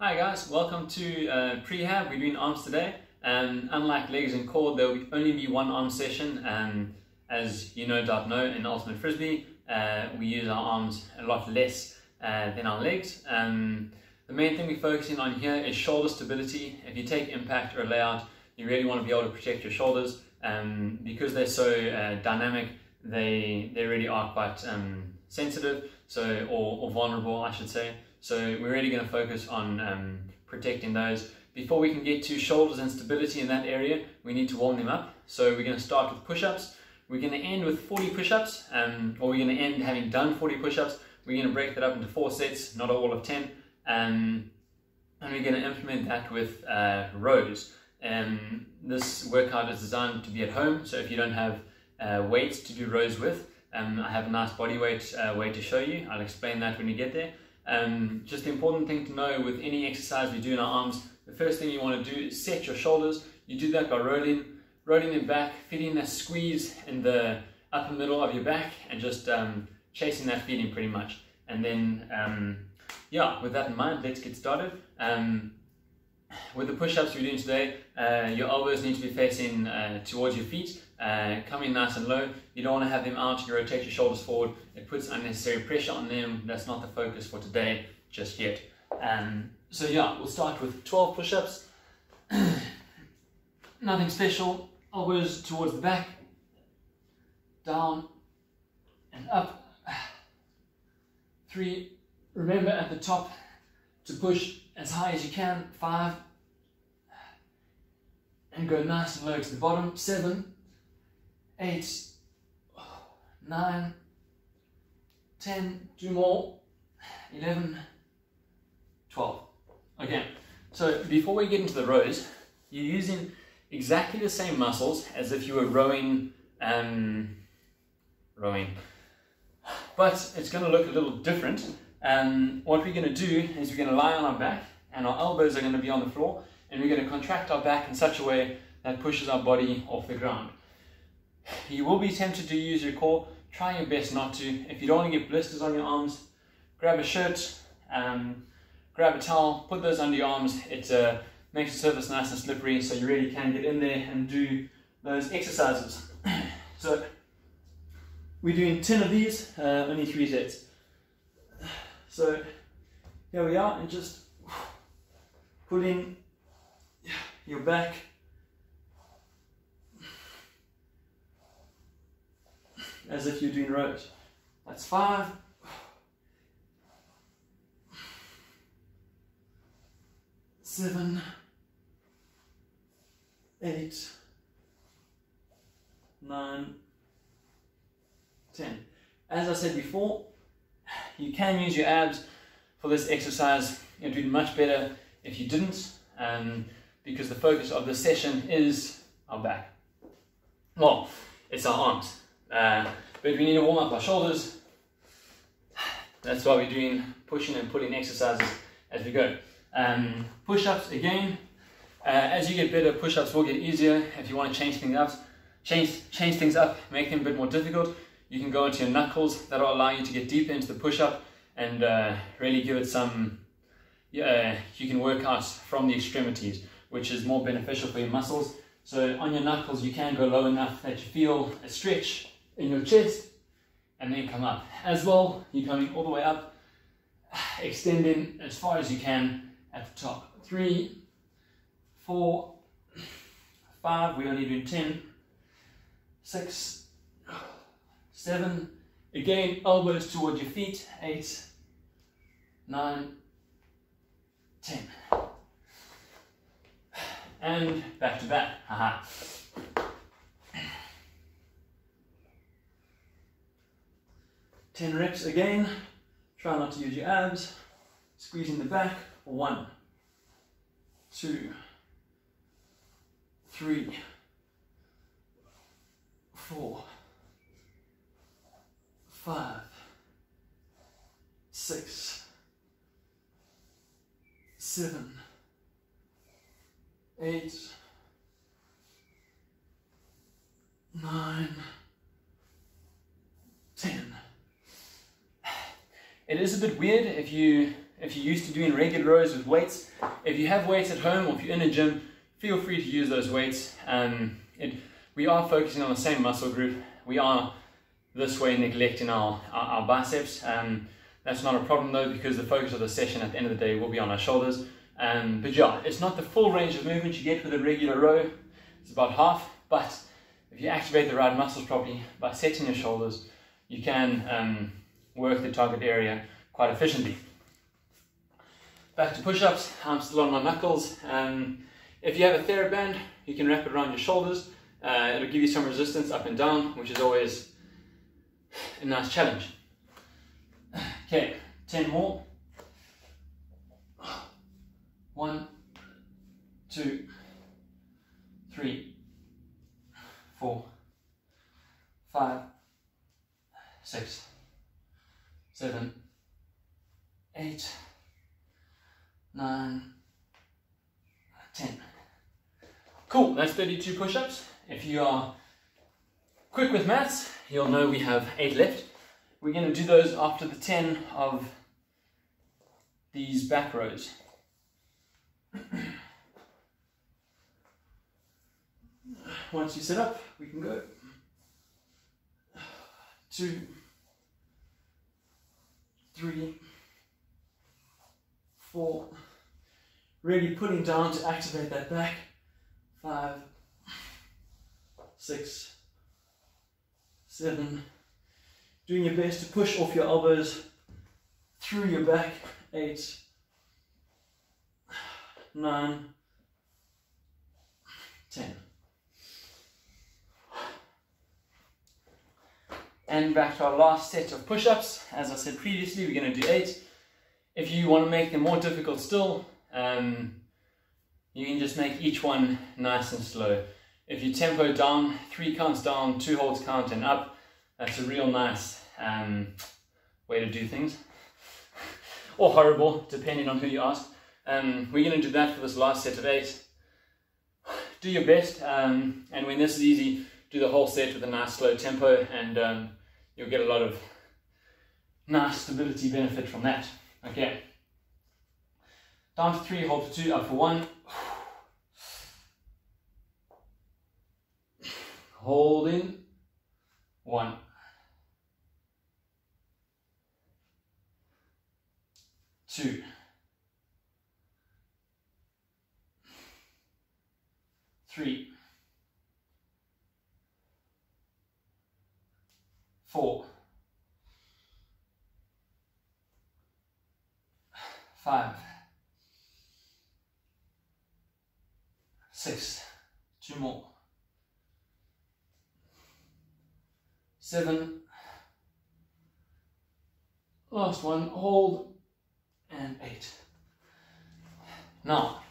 Hi guys, welcome to Prehab. We're doing arms today. Unlike legs and core, there will only be one arm session. As you no doubt know, in Ultimate Frisbee, we use our arms a lot less than our legs. The main thing we're focusing on here is shoulder stability. If you take impact or layout, you really want to be able to protect your shoulders. Because they're so dynamic, they really are quite sensitive, or vulnerable, I should say. So we're really going to focus on protecting those. Before we can get to shoulders and stability in that area, we need to warm them up. So we're going to start with push-ups. We're going to end with 40 push-ups, or we're going to end having done 40 push-ups. We're going to break that up into 4 sets, not all of 10. And we're going to implement that with rows. This workout is designed to be at home, so if you don't have weights to do rows with, I have a nice bodyweight way to show you. I'll explain that when you get there. Just the important thing to know with any exercise we do in our arms, the first thing you want to do is set your shoulders. You do that by rolling them back, feeling that squeeze in the upper middle of your back, and just chasing that feeling pretty much. And then, yeah, with that in mind, let's get started. With the push-ups we're doing today, your elbows need to be facing towards your feet, coming nice and low. You don't want to have them out. You rotate your shoulders forward. It puts unnecessary pressure on them. That's not the focus for today just yet. So yeah, we'll start with 12 push-ups. Nothing special. Elbows towards the back, down and up. 3. Remember at the top to push as high as you can. 5. And go nice and low to the bottom. 7, 8, 9, 10, 2 more, 11, 12. Okay, so before we get into the rows, you're using exactly the same muscles as if you were rowing, but it's going to look a little different. What we're going to do is we're going to lie on our back, and our elbows are going to be on the floor, and we're going to contract our back in such a way that pushes our body off the ground. You will be tempted to use your core. Try your best not to. If you don't want to get blisters on your arms, grab a shirt, grab a towel, put those under your arms. It makes the surface nice and slippery, so you really can get in there and do those exercises. So we're doing 10 of these, only 3 sets. So here we are, and just pulling your back as if you're doing rows. That's 5. 7, 8, 9, 10. As I said before, you can use your abs for this exercise. It would be much better if you didn't, because the focus of the session is our back. Well, it's our arms. But we need to warm up our shoulders. That's why we're doing pushing and pulling exercises as we go. Push-ups again. As you get better, push-ups will get easier. If you want to change things up, make them a bit more difficult, you can go into your knuckles. That'll allow you to get deeper into the push-up and really give it some. You can work out from the extremities, which is more beneficial for your muscles. So on your knuckles, you can go low enough that you feel a stretch in your chest, and then come up. As well, you're coming all the way up, extending as far as you can at the top. 3, 4, 5, we're only doing 10, 6, 7, again, elbows towards your feet, 8, 9, 10. And back to back, haha. 10 reps again. Try not to use your abs. Squeezing the back. 1, 2, 3, 4, 5, 6, 7, 8, 9, 10. It is a bit weird if you if you're used to doing regular rows with weights, if you have weights at home or if you're in a gym, feel free to use those weights. We are focusing on the same muscle group. We are this way neglecting our biceps. That's not a problem though, because the focus of the session at the end of the day will be on our shoulders. But yeah, it's not the full range of movement you get with a regular row. It's about half, but if you activate the right muscles properly by setting your shoulders, you can work the target area quite efficiently. Back to push-ups. I'm still on my knuckles. If you have a TheraBand, you can wrap it around your shoulders. It'll give you some resistance up and down, which is always a nice challenge. Okay, 10 more. 1, 2, 3, 4, 5, 6, 7, 8, 9, 10. Cool, that's 32 push-ups. If you are quick with maths, you'll know we have 8 left. We're going to do those after the 10 of these back rows. Once you set up, we can go 2, 3, 4, really putting down to activate that back, 5, 6, 7, doing your best to push off your elbows through your back, 8, 9, 10. And back to our last set of push-ups. As I said previously, we're going to do 8. If you want to make them more difficult still, you can just make each one nice and slow. If you tempo down, 3 counts down, 2 holds count and up, that's a real nice way to do things. Or horrible, depending on who you ask. We're going to do that for this last set of 8. Do your best, and when this is easy, do the whole set with a nice slow tempo, and you'll get a lot of nice stability benefit from that. Okay. Down to 3, hold for 2, up for 1. Hold in, 1. 2. 3. 4. 5. 6. 2 more. 7. Last one, hold, and 8. Now,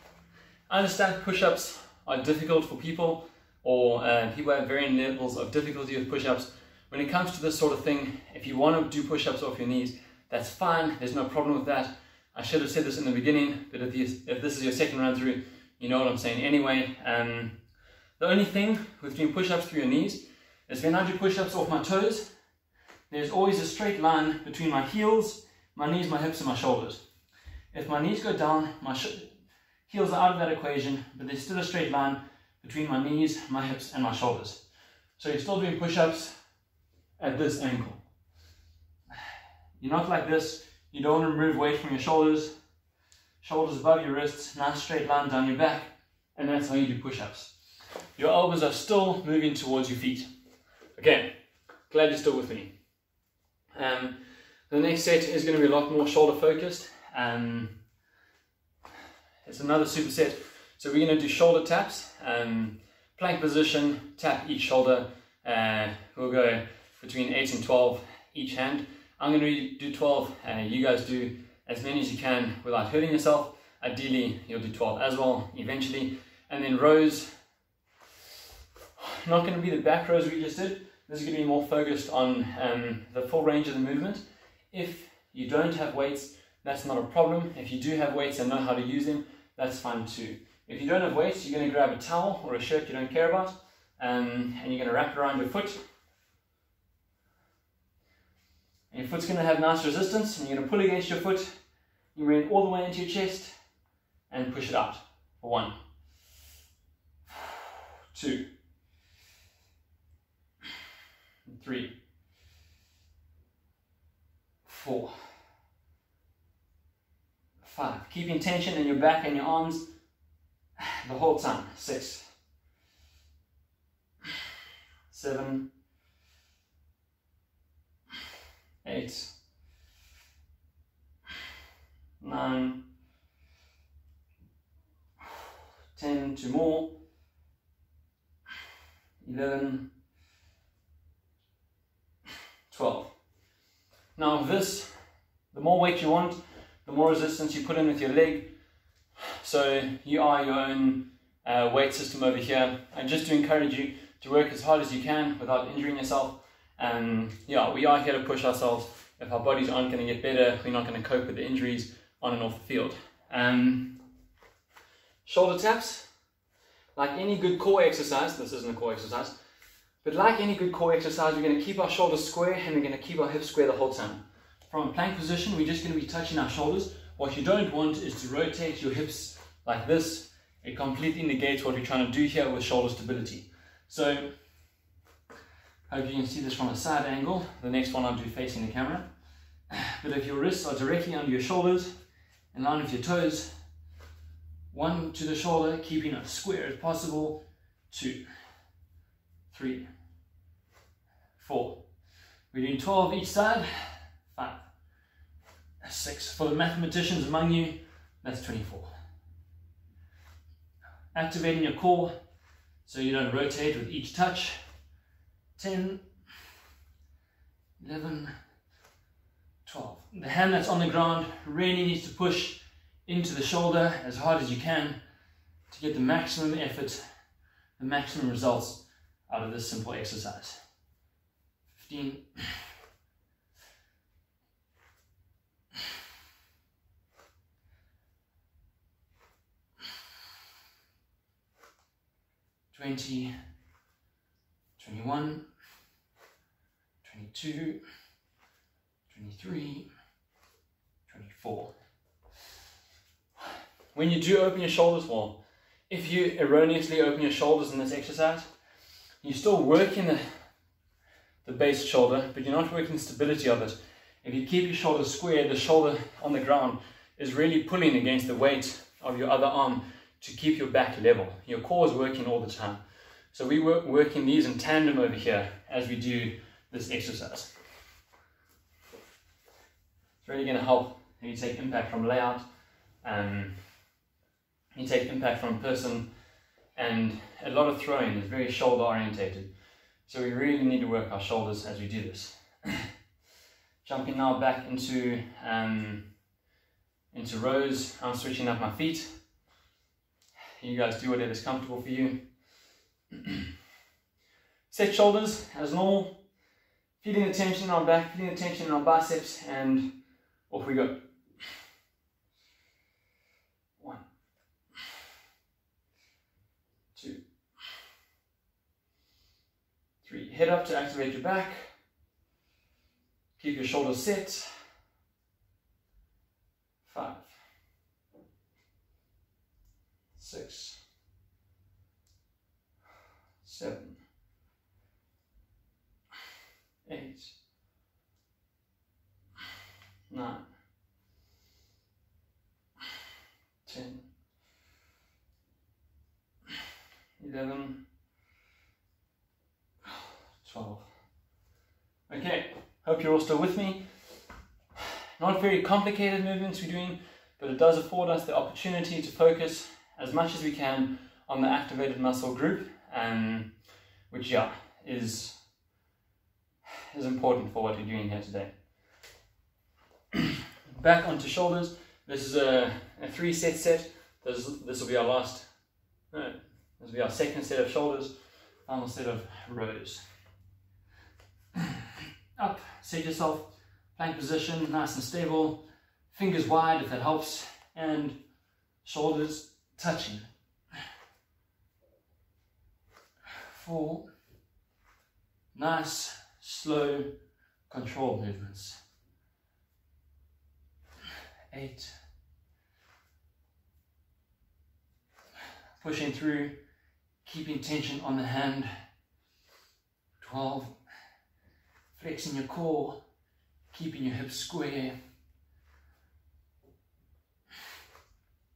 I understand push-ups are difficult for people, or people have varying levels of difficulty with push-ups. When it comes to this sort of thing, if you want to do push-ups off your knees, that's fine, there's no problem with that. I should have said this in the beginning, but if this is your second run through, you know what I'm saying anyway. The only thing with doing push-ups through your knees is when I do push-ups off my toes, there's always a straight line between my heels, my knees, my hips, and my shoulders. If my knees go down, my heels are out of that equation, but there's still a straight line between my knees, my hips, and my shoulders. So you're still doing push-ups at this angle. You're not like this. You don't want to remove weight from your shoulders. Shoulders above your wrists, nice straight line down your back, and that's how you do push-ups. Your elbows are still moving towards your feet. Okay, glad you're still with me. The next set is going to be a lot more shoulder focused. It's another superset. So we're going to do shoulder taps. Plank position, tap each shoulder. We'll go between 8 and 12 each hand. I'm going to do 12. You guys do as many as you can without hurting yourself. Ideally, you'll do 12 as well eventually. And then rows. Not going to be the back rows we just did. This is going to be more focused on the full range of the movement. If you don't have weights, that's not a problem. If you do have weights and know how to use them, that's fine too. If you don't have weights, you're going to grab a towel or a shirt you don't care about, and you're going to wrap it around your foot. And your foot's going to have nice resistance, and you're going to pull against your foot. You bring it all the way into your chest and push it out for 1, 2, 3, 4, 5. Keeping tension in your back and your arms the whole time. 6, 7, 8, 9, 10, 2 more, 11, 12. Now this, the more weight you want, the more resistance you put in with your leg. So you are your own weight system over here. And just to encourage you to work as hard as you can without injuring yourself. Yeah, we are here to push ourselves. If our bodies aren't going to get better, we're not going to cope with the injuries on and off the field. Shoulder taps, like any good core exercise, this isn't a core exercise, but like any good core exercise, we're going to keep our shoulders square and we're going to keep our hips square the whole time. From a plank position, we're just going to be touching our shoulders. What you don't want is to rotate your hips like this. It completely negates what we're trying to do here with shoulder stability. So, hope you can see this from a side angle. The next one I'll do facing the camera. But if your wrists are directly under your shoulders, in line with your toes, 1 to the shoulder, keeping it square as possible, 2, 3, 4. We're doing 12 each side, 5, 6. For the mathematicians among you, that's 24. Activating your core so you don't rotate with each touch. 10, 11, 12. The hand that's on the ground really needs to push into the shoulder as hard as you can to get the maximum effort, the maximum results out of this simple exercise. 15, 20, 21, 22, 23, 24. When you do open your shoulders, well, if you erroneously open your shoulders in this exercise, you're still working the base shoulder, but you're not working the stability of it. If you keep your shoulders square, the shoulder on the ground is really pulling against the weight of your other arm to keep your back level. Your core is working all the time. So we work working these in tandem over here as we do this exercise. It's really going to help when you take impact from layout, you take impact from person, and a lot of throwing is very shoulder orientated. So we really need to work our shoulders as we do this. Jumping now back into rows, I'm switching up my feet. You guys do whatever's comfortable for you. Set shoulders as normal, feeling the tension in our back, feeling the tension in our biceps, and off we go. 1, 2, 3. Head up to activate your back. Keep your shoulders set. 5, 6, 7, 8, 9, 10, 11, 12. Okay, hope you're all still with me. Not very complicated movements we're doing, but it does afford us the opportunity to focus as much as we can on the activated muscle group, which is important for what we're doing here today. Back onto shoulders. This is a 3-set set. This will be our last. No, this will be our second set of shoulders. Final set of rows. Up, set yourself, plank position, nice and stable. Fingers wide if that helps, and shoulders touching. 4. Nice, slow, controlled movements. 8, pushing through, keeping tension on the hand. 12, flexing your core, keeping your hips square.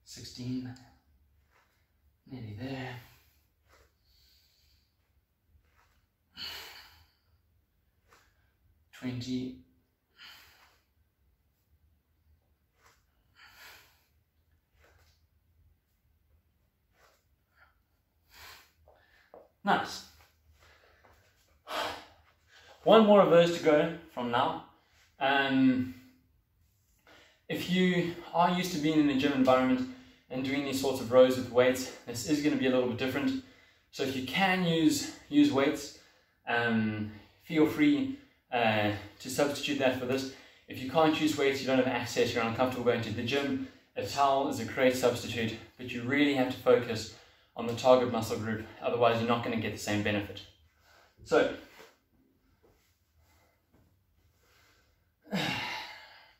16, nearly there. 20. Nice. One more of those to go from now. If you are used to being in a gym environment and doing these sorts of rows with weights, this is going to be a little bit different. So if you can use weights, feel free to substitute that for this. If you can't use weights, you don't have access, you're uncomfortable going to the gym, a towel is a great substitute, but you really have to focus on the target muscle group, otherwise you're not going to get the same benefit. So,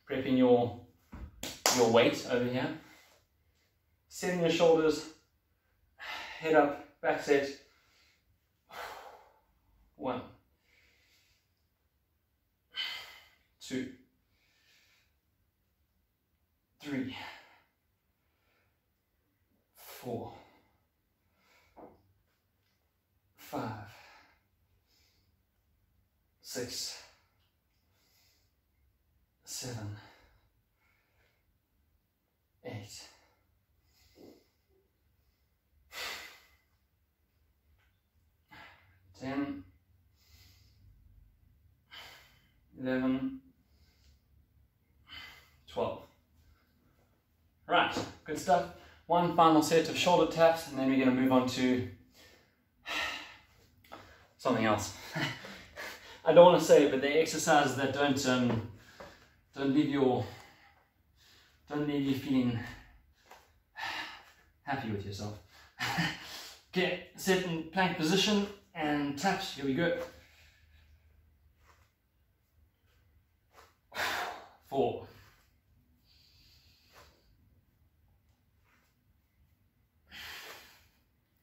prepping your weight over here, setting your shoulders, head up, back set. 1, 2, 3, 4, 5, 6, 7, 8, 10, 11, 12. Right, good stuff. One final set of shoulder taps, and then we're going to move on to something else. I don't want to say it, but they're exercises that don't leave you feeling happy with yourself. Okay, sit in plank position and taps. Here we go. 4,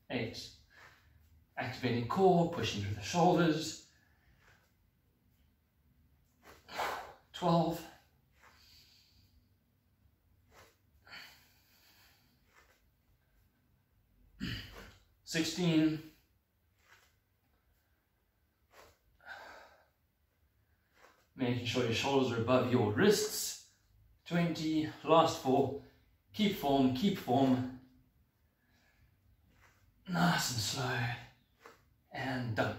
8, activating core, pushing through the shoulders. 12, 16, making sure your shoulders are above your wrists. 20, last 4, keep form, nice and slow, and done.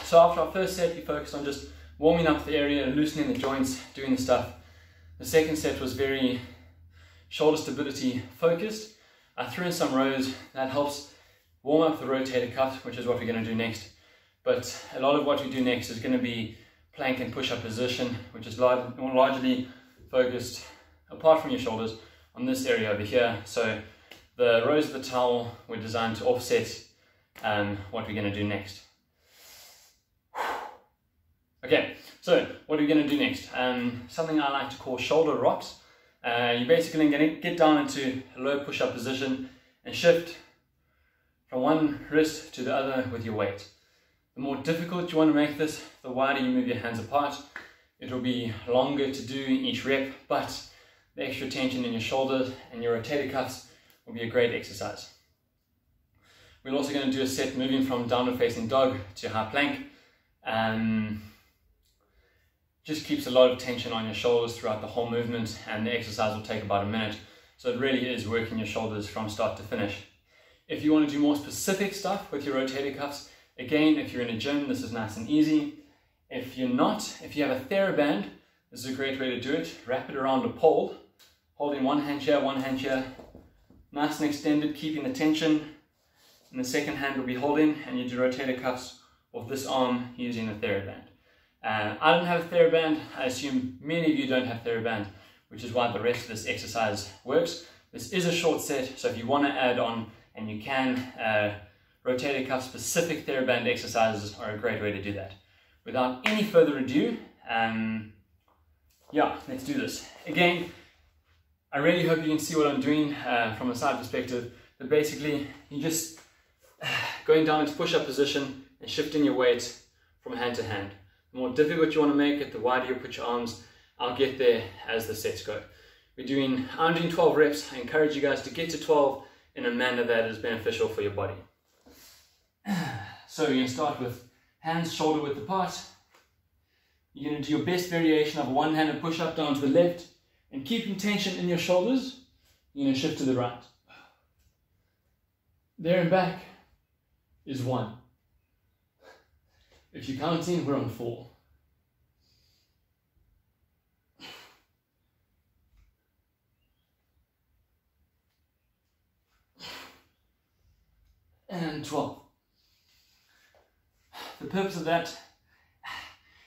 So after our first set, we focused on just warming up the area, loosening the joints, doing the stuff. The second set was very shoulder stability focused. I threw in some rows that helps warm up the rotator cuff, which is what we're going to do next. But a lot of what we do next is going to be plank and push-up position, which is largely focused, apart from your shoulders, on this area over here. So the rows of the towel were designed to offset what we're going to do next. Okay, so what are we going to do next? Something I like to call shoulder rocks. You're basically going to get down into a low push-up position and shift from one wrist to the other with your weight. The more difficult you want to make this, the wider you move your hands apart. It will be longer to do each rep, but the extra tension in your shoulders and your rotator cuffs will be a great exercise. We're also going to do a set moving from downward facing dog to high plank. Just keeps a lot of tension on your shoulders throughout the whole movement, and the exercise will take about a minute. So it really is working your shoulders from start to finish. If you want to do more specific stuff with your rotator cuffs, again, if you're in a gym, this is nice and easy. If you're not, if you have a TheraBand, this is a great way to do it. Wrap it around a pole, holding one hand here, nice and extended, keeping the tension. And the second hand will be holding, and you do rotator cuffs with this arm using a TheraBand. I don't have a TheraBand. I assume many of you don't have TheraBand, which is why the rest of this exercise works. This is a short set, so if you want to add on, and you can, rotator cuff specific TheraBand exercises are a great way to do that. Without any further ado, yeah, let's do this. Again, I really hope you can see what I'm doing from a side perspective. But basically, you're just going down into push-up position and shifting your weight from hand to hand. The more difficult you want to make it, the wider you put your arms. I'll get there as the sets go. I'm doing 12 reps. I encourage you guys to get to 12 in a manner that is beneficial for your body. So you're going to start with hands shoulder width apart. You're going to do your best variation of a one-handed push-up down to the left, and keeping tension in your shoulders. You're going to shift to the right. There and back is 1. If you're counting, we're on 4. And 12. The purpose of that,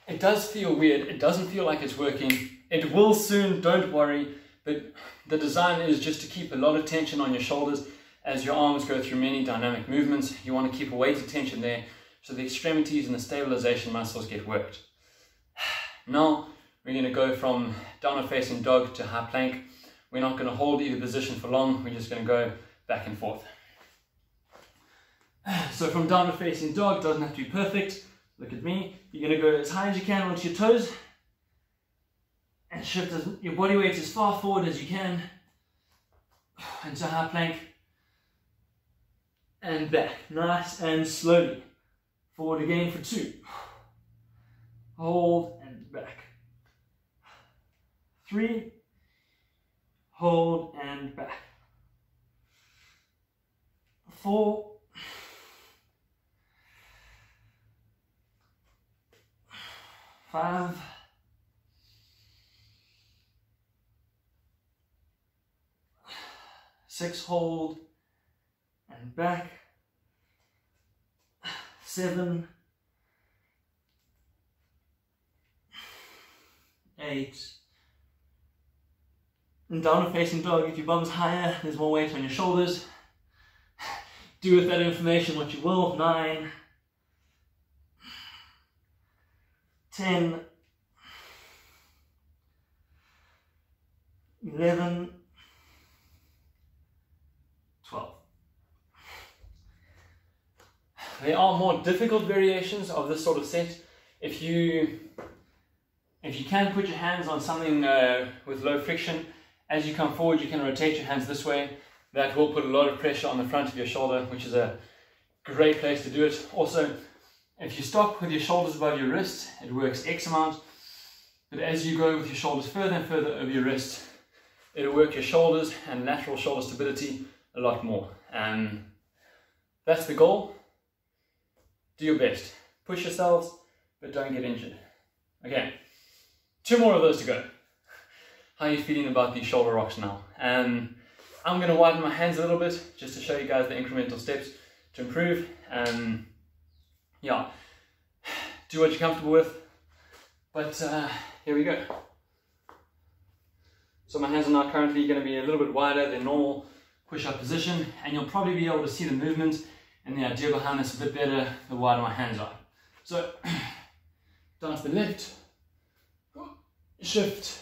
it does feel weird. It doesn't feel like it's working. It will soon, don't worry. But the design is just to keep a lot of tension on your shoulders as your arms go through many dynamic movements. You want to keep a weighted tension there so the extremities and the stabilization muscles get worked. Now we're going to go from downward facing dog to high plank. We're not going to hold either position for long. We're just going to go back and forth. So from downward facing dog, doesn't have to be perfect. Look at me. You're going to go as high as you can onto your toes and shift your body weight as far forward as you can into high plank and back. Nice and slowly. Forward again for 2. Hold and back. 3. Hold and back. 4. 5. 6, hold and back. 7. 8. And downward facing dog, if your bum's higher, there's more weight on your shoulders. Do with that information what you will. 9. 10, 11, 12. There are more difficult variations of this sort of set. If you can put your hands on something with low friction, as you come forward you can rotate your hands this way. That will put a lot of pressure on the front of your shoulder, which is a great place to do it. Also, if you stop with your shoulders above your wrist, it works X amount. But as you go with your shoulders further and further over your wrist, it'll work your shoulders and lateral shoulder stability a lot more. And that's the goal. Do your best. Push yourselves, but don't get injured. Okay, 2 more of those to go. How are you feeling about these shoulder rocks now? I'm going to widen my hands a little bit just to show you guys the incremental steps to improve. Yeah, do what you're comfortable with, but here we go. So my hands are now currently going to be a little bit wider than normal push-up position, and you'll probably be able to see the movement and the idea behind this a bit better the wider my hands are. So, down to the left, shift,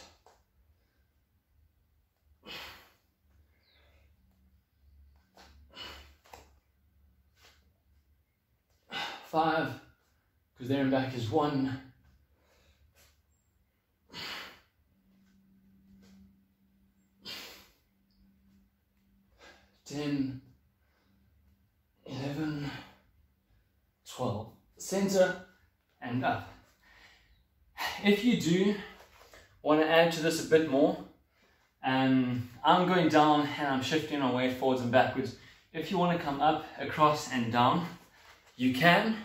5, because there and back is 1, 10, 11, 12, center and up. If you do want to add to this a bit more, I'm going down and I'm shifting my weight forwards and backwards. If you want to come up, across and down, you can.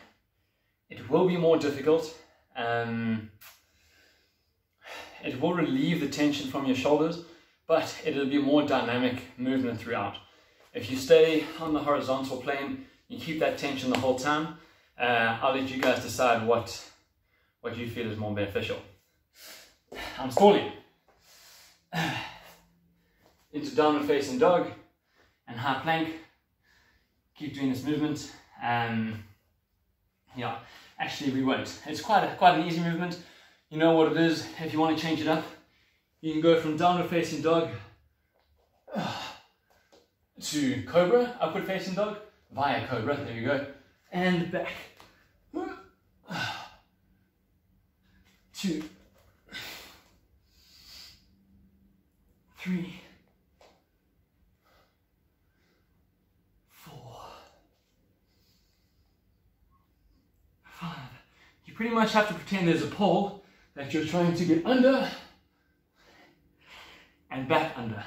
It will be more difficult. It will relieve the tension from your shoulders, but it'll be more dynamic movement throughout. If you stay on the horizontal plane, you keep that tension the whole time. I'll let you guys decide what you feel is more beneficial. I'm stalling. Into downward facing dog and high plank. Keep doing this movement. Yeah, actually we won't. It's quite an easy movement. You know what it is. If you want to change it up, you can go from downward facing dog to cobra, upward facing dog, via cobra, there you go, and back. 2, 3, 4, 5. You pretty much have to pretend there's a pole that you're trying to get under and back under.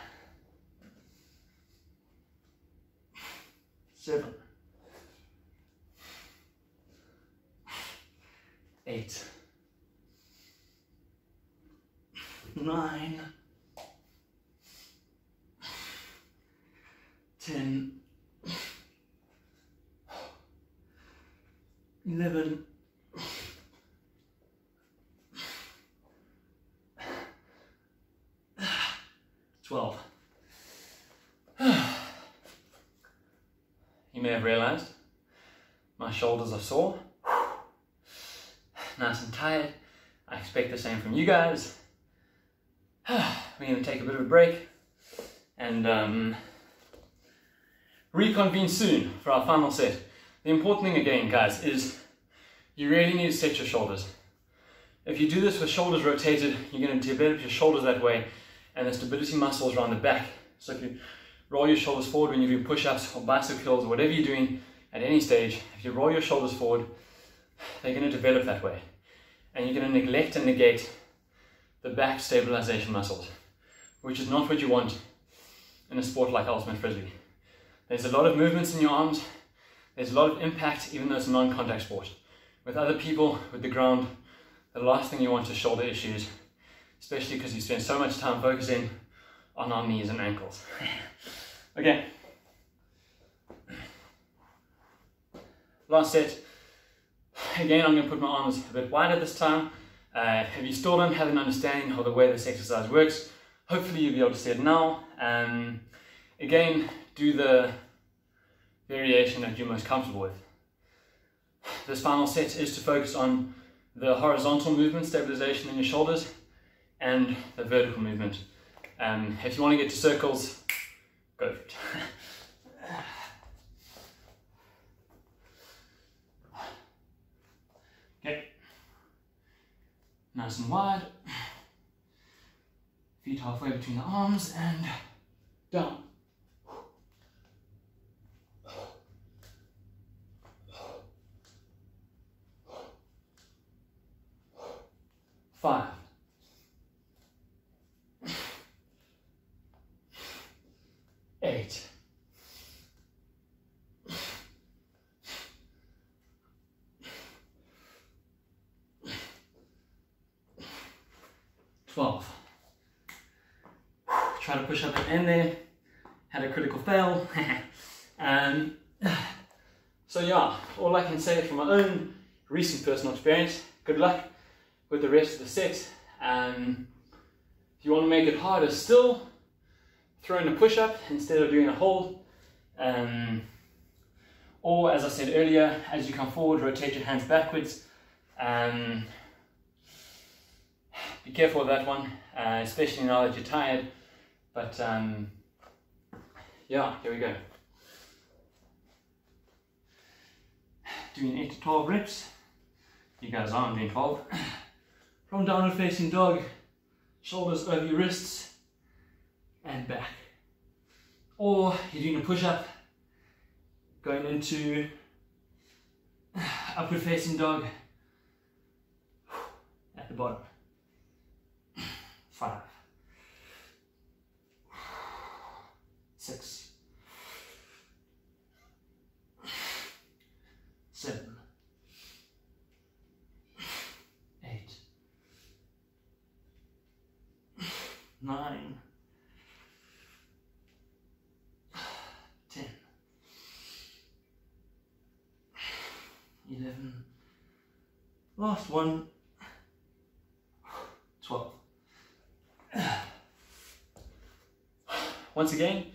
7, 8, 9, 10, 11, 12. You may have realized my shoulders are sore, nice and tired. I expect the same from you guys. We're going to take a bit of a break and reconvene soon for our final set. The important thing again, guys, is you really need to set your shoulders. If you do this with shoulders rotated, you're going to develop your shoulders that way, and the stability muscles around the back. So if you roll your shoulders forward when you do push-ups or bicycle curls or whatever you're doing at any stage, if you roll your shoulders forward, they're going to develop that way. And you're going to neglect and negate the back stabilization muscles, which is not what you want in a sport like ultimate frisbee. There's a lot of movements in your arms, there's a lot of impact, even though it's a non-contact sport. With other people, with the ground, the last thing you want is shoulder issues, especially because you spend so much time focusing on our knees and ankles. Okay. Last set. Again, I'm going to put my arms a bit wider this time. If you still don't have an understanding of the way this exercise works, hopefully you'll be able to see it now. Again, do the variation that you're most comfortable with. This final set is to focus on the horizontal movement, stabilization in your shoulders, and the vertical movement. If you want to get to circles, go for it. Okay, nice and wide, feet halfway between the arms and down. 5, 8, 12. Try to push up and end there. Had a critical fail. So yeah, all I can say from my own recent personal experience, good luck with the rest of the set. If you want to make it harder still, throw in a push-up instead of doing a hold. Or as I said earlier, as you come forward, rotate your hands backwards. Be careful of that one, especially now that you're tired. But yeah, here we go. Doing 8 to 12 reps. You guys are, I'm doing 12. From downward facing dog, shoulders over your wrists and back. Or you're doing a push-up, going into upward facing dog at the bottom. 5, 6, 7, 8, 9, 10, 11, last one, 12. Once again,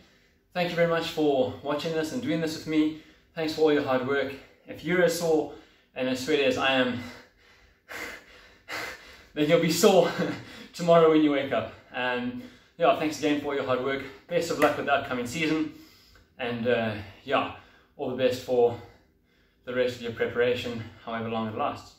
thank you very much for watching this and doing this with me. Thanks for all your hard work. If you're as sore and as sweaty as I am, then you'll be sore tomorrow when you wake up. yeah, thanks again for your hard work. Best of luck with the upcoming season, and yeah, all the best for the rest of your preparation, however long it lasts.